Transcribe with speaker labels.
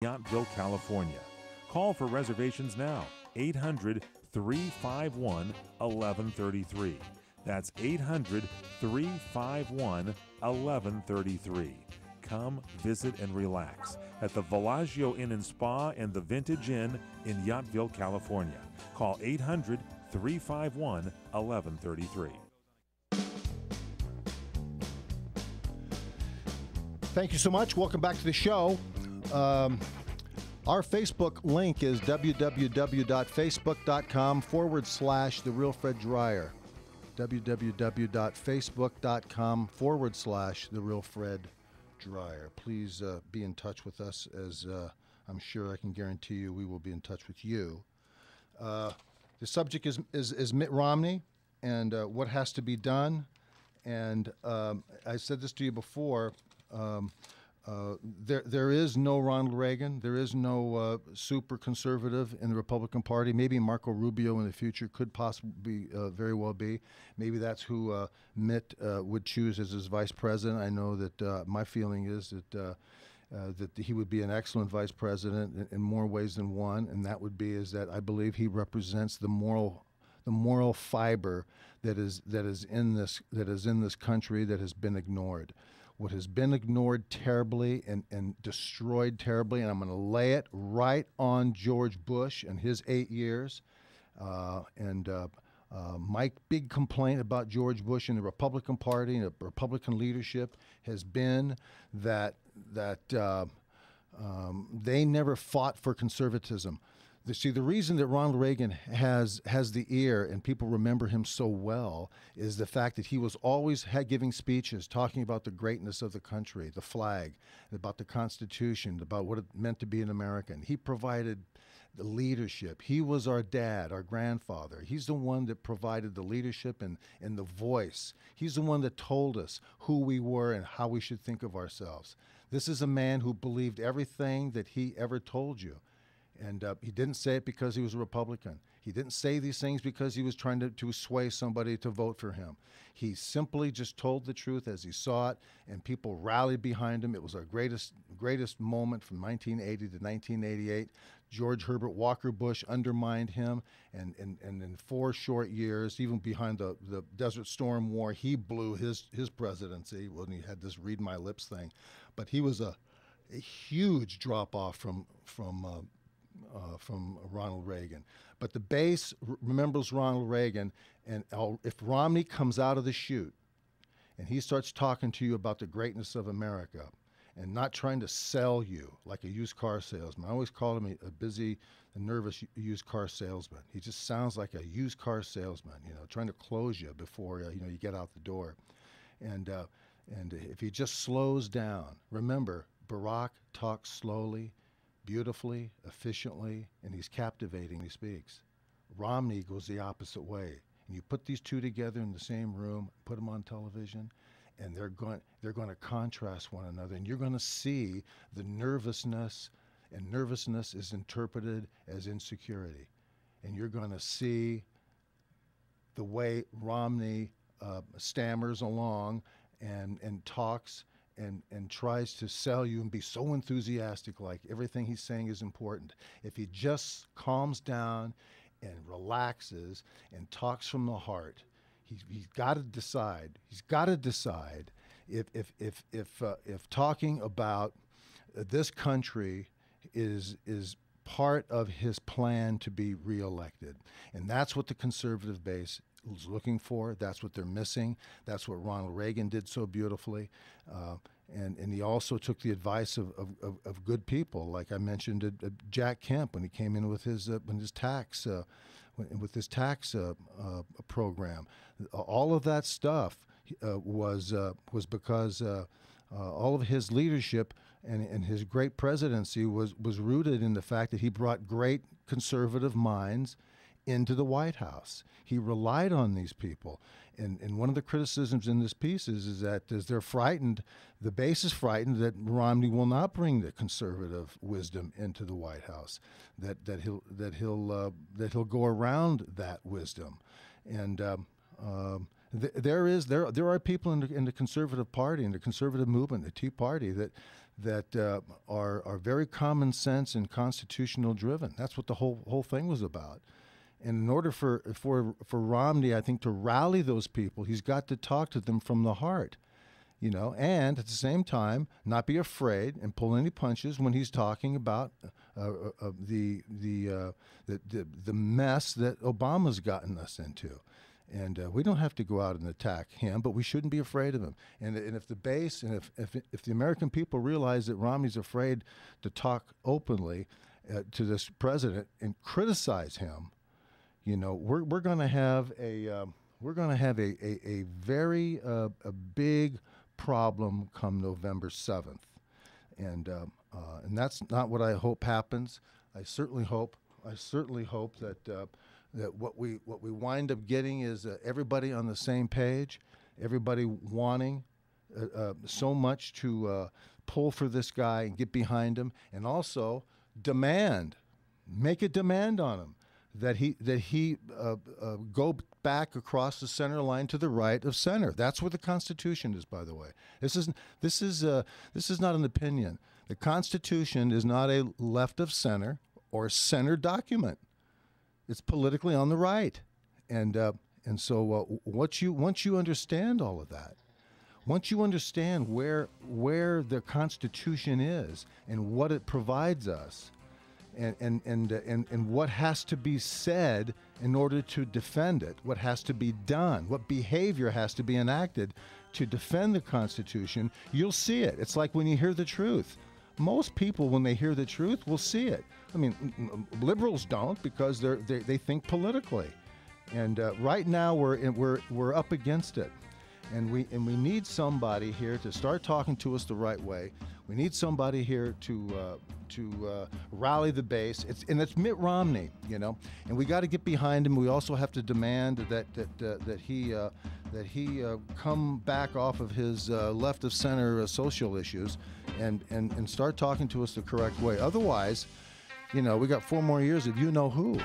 Speaker 1: Yountville, California. Call for reservations now. 800 351 1133. That's 800 351 1133. Come visit and relax at the Villaggio Inn and Spa and the Vintage Inn in Yountville, California. Call 800 351 1133.
Speaker 2: Thank you so much. Welcome back to the show. Our Facebook link is www.facebook.com/The Real Fred Dryer. www.facebook.com/The Real Fred Dryer. Please be in touch with us, as I'm sure I can guarantee you we will be in touch with you. The subject is Mitt Romney and what has to be done. And I said this to you before. There is no Ronald Reagan. There is no super conservative in the Republican Party. Maybe Marco Rubio in the future could possibly very well be. Maybe that's who Mitt would choose as his vice president. I know that my feeling is that he would be an excellent vice president in more ways than one, and that would be is that I believe he represents the moral fiber that is in this country that has been ignored. What has been ignored terribly and destroyed terribly, and I'm going to lay it right on George Bush and his 8 years. My big complaint about George Bush and the Republican Party and the Republican leadership has been that they never fought for conservatism. See, the reason that Ronald Reagan has the ear and people remember him so well is the fact that he was always giving speeches talking about the greatness of the country, the flag, about the Constitution, about what it meant to be an American. He provided the leadership. He was our dad, our grandfather. He's the one that provided the leadership and the voice. He's the one that told us who we were and how we should think of ourselves. This is a man who believed everything that he ever told you. And he didn't say it because he was a Republican. He didn't say these things because he was trying to sway somebody to vote for him. He simply just told the truth as he saw it, and people rallied behind him. It was our greatest moment from 1980 to 1988. George Herbert Walker Bush undermined him, and in 4 short years, even behind the Desert Storm War, he blew his presidency when he had this read my lips thing. But he was a huge drop-off from Ronald Reagan. But the base remembers Ronald Reagan, and if Romney comes out of the chute and he starts talking to you about the greatness of America and not trying to sell you like a used car salesman. I always call him a busy, nervous used car salesman. He just sounds like a used car salesman, trying to close you before you get out the door. And if he just slows down, remember, Barack talks slowly, beautifully, efficiently, and he's captivating when he speaks. Romney goes the opposite way. And you put these two together in the same room, put them on television, and they're going to contrast one another, and you're going to see the nervousness, and nervousness is interpreted as insecurity. And you're going to see the way Romney stammers along and talks and tries to sell you and be so enthusiastic, like everything he's saying is important. If he just calms down and relaxes and talks from the heart, he's got to decide. He's got to decide if talking about this country is part of his plan to be reelected, and that's what the conservative base was looking for. That's what they're missing. That's what Ronald Reagan did so beautifully. And he also took the advice of good people, like I mentioned, Jack Kemp when he came in with his tax program. All of that stuff was because all of his leadership and his great presidency was rooted in the fact that he brought great conservative minds into the White House. He relied on these people. And one of the criticisms in this piece is that they're frightened, the base is frightened that Romney will not bring the conservative wisdom into the White House, that he'll go around that wisdom. And there are people in the conservative party, in the conservative movement, the Tea Party, that that are very common sense and constitutional driven. That's what the whole thing was about. And in order for Romney, I think, to rally those people, he's got to talk to them from the heart, you know, and at the same time not be afraid and pull any punches when he's talking about the mess that Obama's gotten us into. And we don't have to go out and attack him, but we shouldn't be afraid of him. And if the base and if the American people realize that Romney's afraid to talk openly to this president and criticize him, you know, we're going to have a very big problem come November 7th, and that's not what I hope happens. I certainly hope that that what we wind up getting is everybody on the same page, everybody wanting so much to pull for this guy and get behind him, and also make a demand on him that he go back across the center line to the right of center. That's what the Constitution is, by the way. This is not an opinion. The Constitution is not a left of center or center document. It's politically on the right, and so once you understand all of that, once you understand where the Constitution is and what it provides us, and what has to be said in order to defend it, what has to be done, what behavior has to be enacted to defend the Constitution, you'll see it. It's like when you hear the truth. Most people, when they hear the truth, will see it. I mean, liberals don't, because they think politically, and right now we're up against it, and we need somebody here to start talking to us the right way. We need somebody here to rally the base. It's Mitt Romney, you know, and we got to get behind him. We also have to demand that he come back off of his left of center social issues and start talking to us the correct way. Otherwise, you know, we got 4 more years of you know who.